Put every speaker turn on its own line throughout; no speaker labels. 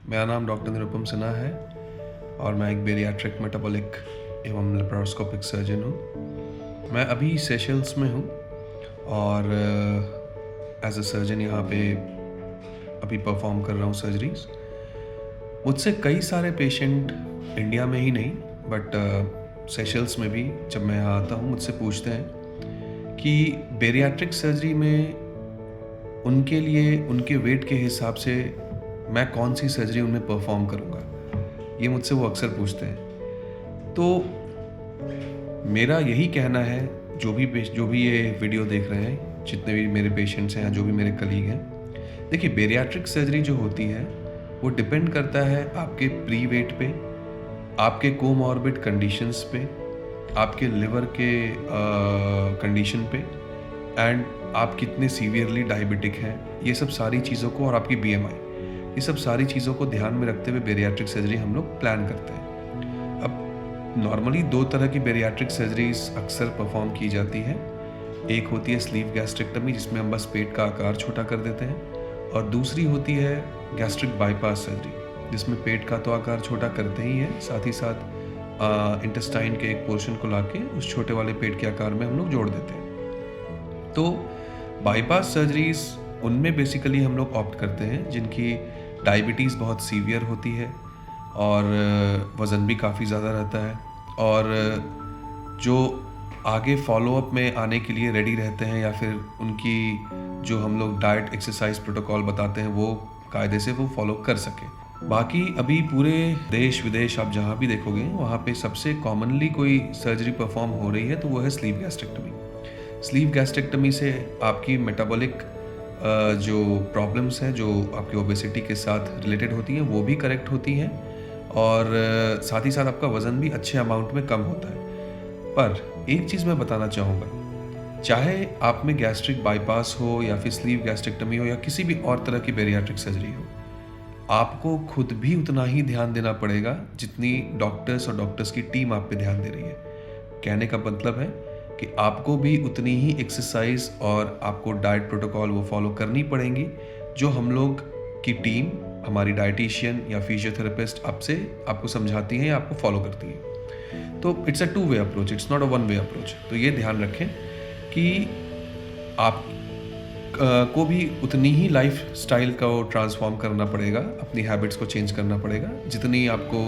मेरा नाम डॉक्टर निरुपम सिन्हा है और मैं एक बेरियाट्रिक मेटाबॉलिक एवं लेप्रोस्कोपिक सर्जन हूँ। मैं अभी सेशल्स में हूँ और एज अ सर्जन यहाँ पे अभी परफॉर्म कर रहा हूँ सर्जरीज। मुझसे कई सारे पेशेंट इंडिया में ही नहीं बट सेशल्स में भी जब मैं यहाँ आता हूँ मुझसे पूछते हैं कि बेरियाट्रिक सर्जरी में उनके लिए उनके वेट के हिसाब से मैं कौन सी सर्जरी उनमें परफॉर्म करूँगा। ये मुझसे वो अक्सर पूछते हैं। तो मेरा यही कहना है, जो भी ये वीडियो देख रहे हैं, जितने भी मेरे पेशेंट्स हैं, जो भी मेरे कलीग हैं, देखिए बेरियाट्रिक सर्जरी जो होती है वो डिपेंड करता है आपके प्री वेट पे, आपके कोमॉर्बिड कंडीशंस पे, आपके लिवर के कंडीशन पे एंड आप कितने सीवियरली डायबिटिक हैं। ये सब सारी चीज़ों को और आपकी BMI, ये सब सारी चीज़ों को ध्यान में रखते हुए बेरियाट्रिक सर्जरी हम लोग प्लान करते हैं। अब नॉर्मली दो तरह की बेरियाट्रिक सर्जरीज अक्सर परफॉर्म की जाती है। एक होती है स्लीव गैस्ट्रेक्टमी, जिसमें हम बस पेट का आकार छोटा कर देते हैं, और दूसरी होती है गैस्ट्रिक बाईपास सर्जरी, जिसमें पेट का तो आकार छोटा करते ही हैं, साथ ही साथ इंटेस्टाइन के एक पोर्शन को लाके उस छोटे वाले पेट के आकार में हम लोग जोड़ देते हैं। तो बाईपास सर्जरीज उनमें बेसिकली हम लोग ऑप्ट करते हैं जिनकी डायबिटीज़ बहुत सीवियर होती है और वज़न भी काफ़ी ज़्यादा रहता है, और जो आगे फॉलोअप में आने के लिए रेडी रहते हैं, या फिर उनकी जो हम लोग डाइट एक्सरसाइज प्रोटोकॉल बताते हैं वो कायदे से वो फॉलो कर सके। बाकी अभी पूरे देश विदेश आप जहाँ भी देखोगे वहाँ पे सबसे कॉमनली कोई सर्जरी परफॉर्म हो रही है तो वो है स्लीव गैस्ट्रेक्टमी। स्लीव गैस्ट्रेक्टमी से आपकी मेटाबॉलिक जो प्रॉब्लम्स हैं, जो आपकी ओबेसिटी के साथ रिलेटेड होती हैं, वो भी करेक्ट होती हैं, और साथ ही साथ आपका वज़न भी अच्छे अमाउंट में कम होता है। पर एक चीज़ मैं बताना चाहूँगा, चाहे आप में गैस्ट्रिक बाईपास हो या फिर स्लीव गैस्ट्रेक्टमी हो या किसी भी और तरह की बेरियाट्रिक सर्जरी हो, आपको खुद भी उतना ही ध्यान देना पड़ेगा जितनी डॉक्टर्स और डॉक्टर्स की टीम आप पे ध्यान दे रही है। कहने का मतलब है कि आपको भी उतनी ही एक्सरसाइज और आपको डाइट प्रोटोकॉल वो फॉलो करनी पड़ेंगी जो हम लोग की टीम, हमारी डाइटिशियन या फिजियोथेरेपिस्ट आपको समझाती हैं या आपको फॉलो करती हैं। तो it's a 2 way approach, it's not a 1 way approach. तो ये ध्यान रखें कि आप को भी उतनी ही लाइफ स्टाइल को ट्रांसफॉर्म करना पड़ेगा, अपनी हैबिट्स को चेंज करना पड़ेगा जितनी आपको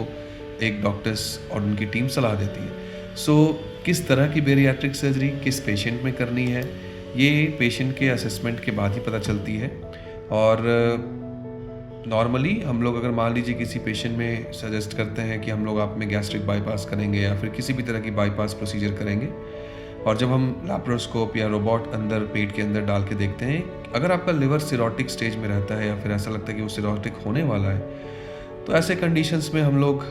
एक डॉक्टर्स और उनकी टीम सलाह देती है। सो किस तरह की बेरियाट्रिक सर्जरी किस पेशेंट में करनी है, ये पेशेंट के असेसमेंट के बाद ही पता चलती है। और नॉर्मली हम लोग अगर मान लीजिए किसी पेशेंट में सजेस्ट करते हैं कि हम लोग आप में गैस्ट्रिक बाईपास करेंगे या फिर किसी भी तरह की बाईपास प्रोसीजर करेंगे, और जब हम लैप्रोस्कोप या रोबोट अंदर पेट के अंदर डाल के देखते हैं, अगर आपका लिवर सिरोटिक स्टेज में रहता है या फिर ऐसा लगता है कि वो सिरोटिक होने वाला है, तो ऐसे कंडीशंस में हम लोग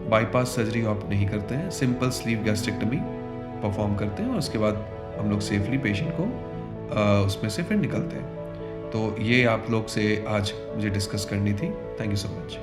बाईपास सर्जरी ऑप्ट नहीं करते हैं, सिंपल स्लीव गैस्ट्रेक्टमी परफॉर्म करते हैं और उसके बाद हम लोग सेफली पेशेंट को उसमें से फिर निकलते हैं। तो ये आप लोग से आज मुझे डिस्कस करनी थी। Thank you so much.